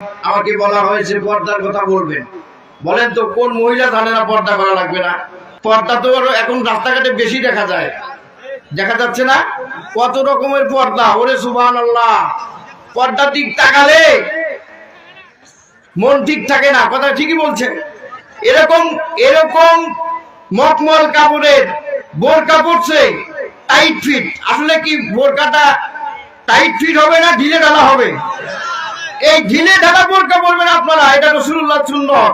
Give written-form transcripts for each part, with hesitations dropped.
আমাকে বলা হয়েছে পর্দার কথা বলবেন। বলেন তো কোন মহিলা জানে না পর্দা করা লাগবে না? পর্দা তো এখন রাস্তাঘাটে বেশি দেখা যায়, দেখা যাচ্ছে না? কত রকমের পর্দা, ওরে সুবহানাল্লাহ। পর্দার দিক তাকালে মন ঠিক থাকে না, কথা ঠিকই বলছেন। এরকম এরকম মখমল কাপড়ের বোরকা পড়ছে টাইট ফিট। আসলে কি বোরকাটা টাইট ফিট হবে না ঢিলে ঢালা হবে? এই ঢিলে ঢালা বোরকা পরবেন আপনারা, এটা রাসূলুল্লাহ সুন্নাত।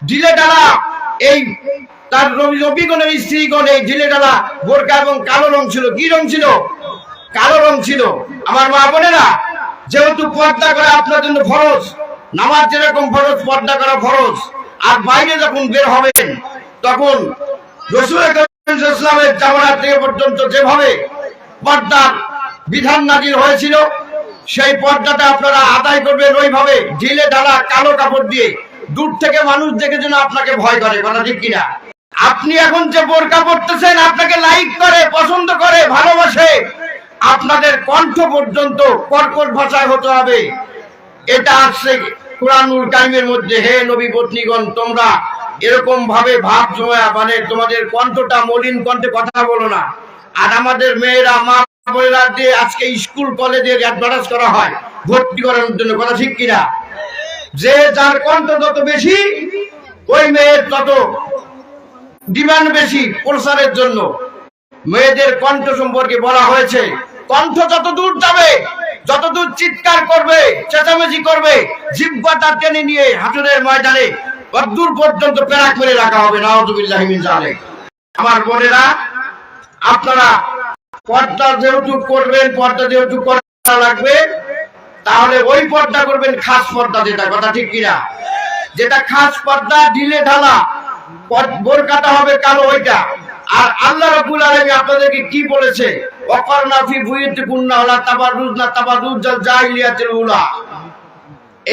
ঢিলে ঢালা এই তার নবীগণের স্ত্রীগণ এই ঢিলে ঢালা বোরকা এবং কালো রং ছিল। কি রং ছিল? কালো রং ছিল। আমার মা বোনেরা, যেহেতু পর্দা করা আপনার জন্য ফরজ, নামাজ যেরকম ফরজ পর্দা করা ফরজ, আর বাইরে যখন বের হবেন তখন রাসূল ইসলামের জামানা থেকে পর্যন্ত যেভাবে পর্দার বিধান নাজিল হয়েছিল সেই পর্দাটা আপনারা আদায় করবেন ওইভাবে ঢিলে ঢালা কালো কাপড় দিয়ে। দূর থেকে মানুষ দেখে যেন আপনাকে ভয় করে, কথা ঠিক কিনা? আপনি এখন যে বোরকা পড়তেছেন আপনাকে লাইক করে, পছন্দ করে, ভালোবাসে, আপনাদের কণ্ঠ পর্যন্ত কর্কশ ভাষায় হতে হবে। এটা আসছে কুরআনুল কারীমের মধ্যে। হে নবী পত্নীগণ, তোমরা এরকম ভাবে ভাব জমা মানে তোমাদের কণ্ঠটা মলিন কণ্ঠে কথা বলো না। আর আমাদের মেয়েরা মা বোনেরা দিয়ে আজকে স্কুল কলেজে অ্যাডভার্টাইজ করা হয় ভর্তি করার জন্য, কথা ঠিক কিনা? যে যার কণ্ঠ যত বেশি ওই মেয়ের তত ডিমান্ড বেশি প্রচারের জন্য। মেয়েদের কণ্ঠ সম্পর্কে বলা হয়েছে কণ্ঠ যত দূর যাবে, যত দূর চিৎকার করবে, চেঁচামেচি করবে, জিহ্বাটা টেনে নিয়ে হাসরের ময়দানে কতদূর পর্যন্ত পেরাক মেরে রাখা হবে। নাউযুবিল্লাহি মিন যালিক। আমার বোনেরা, আপনারা পর্দা যেহেতু করবেন, পর্দা যেহেতু করা লাগবে, তাহলে ওই পর্দা করবেন খাস পর্দা, যেটা, কথা ঠিক কিনা? যেটা খাস পর্দা ঢিলে ঢালা বোরকাটা হবে কালো, ওইটা। আর আল্লাহ রাব্বুল আলামিন আপনাদেরকে কি বলেছে? ওয়াকারনা ফি বুয়ুতিকুন্না ওয়ালা তাবাররুজনা তাবাররুজাল জাহিলিয়াতিল উলা।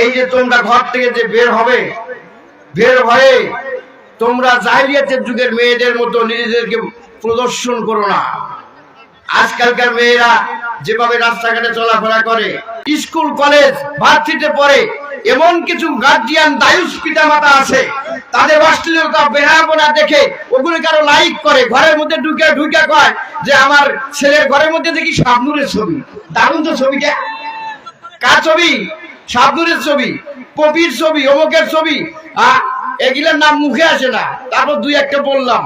এই যে তোমরা ঘর থেকে যে বের হবে, বের হয়ে তোমরা জাহিলিয়াতের যুগের মেয়েদের মতো নিজেদেরকে প্রদর্শন করো না। আজকালকার মেয়েরা যেভাবে রাস্তাঘাটে চলাফেরা করে, স্কুল কলেজ ভার্সিটিতে পড়ে, এমন কিছু গার্জিয়ান দায়ুস পিতা মাতা আছে, তাদের অশ্লীলতা বেহায়াপনা দেখে ওগুলো কারো লাইক করে, ঘরের মধ্যে ঢুকে কয় যে আমার ছেলের ঘরের মধ্যে দেখি শাবনূরের ছবি। দারুণ তো ছবিটা। কার ছবি? শাবনূরের ছবি, পপির ছবি, অমুকের ছবি। এগুলোর নাম মুখে আসে না, তারপর দুই একটা বললাম,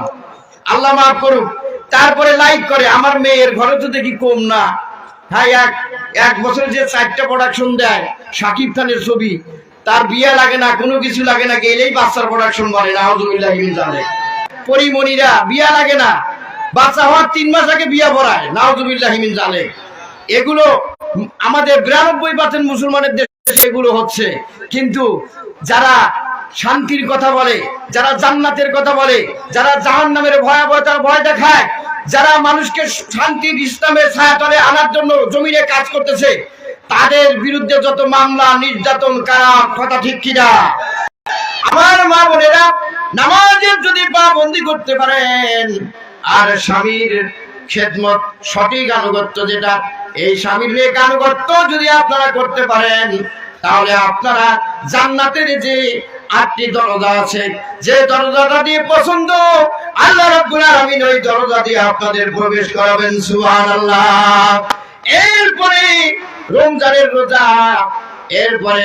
আল্লাহ মাফ করুক। তারপরে লাইক করে। আমার মেয়ের ঘরে তো দেখি কম না। হ্যাঁ, এক বছরে যে 4টা প্রোডাকশন দেয়, শাকিব খানের ছবি, তার বিয়ে লাগে না, কোনো কিছু লাগে না, গেলেই বাচ্চার প্রোডাকশন করে। নাউযুবিল্লাহি মিন যালিক। পরিমণিরা বিয়ে লাগে না, বাচ্চা হওয়ার 3 মাস আগে বিয়ে পড়ায়। নাউযুবিল্লাহি মিন যালিক। এগুলো আমাদের 92% মুসলমানের দেশে এগুলো হচ্ছে। কিন্তু যারা শান্তির কথা বলে, যারা জান্নাতের কথা বলে, যারা জাহান্নামের ভয়াবহতার ভয় দেখায়, যারা মানুষকে শান্তির ইসলামের ছায়াতলে আনার জন্য জমিনে কাজ করতেছে, তাদের বিরুদ্ধে যত মামলা, নির্যাতন, কারা, কথা ঠিক কিনা? আমার মা বোনেরা, নামাজের যদি পাবন্দি করতে পারেন আর স্বামীর খেদমত, সঠিক আনুগত্য, যেটা এই স্বামীর আনুগত্য যদি আপনারা করতে পারেন, তাহলে আপনারা জান্নাতের যে 8টি দরজা আছে, যে দরজাটা দিয়ে পছন্দ আল্লাহ রাব্বুল আলামিন ওই দরজা দিয়ে আপনাদের প্রবেশ করাবেন। সুবহানাল্লাহ। এরপরে রমজানের রোজা, এরপরে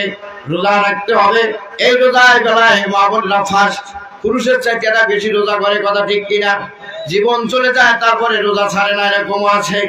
রোজা রাখতে হবে। এই রোজায় বেলায় মা বোনরা ফার্স্ট পুরুষের চাইতে বেশি রোজা করে, কথা ঠিক কিনা? জীবন চলে যায় তারপরে রোজা ছাড়ে না, এরকম আছে।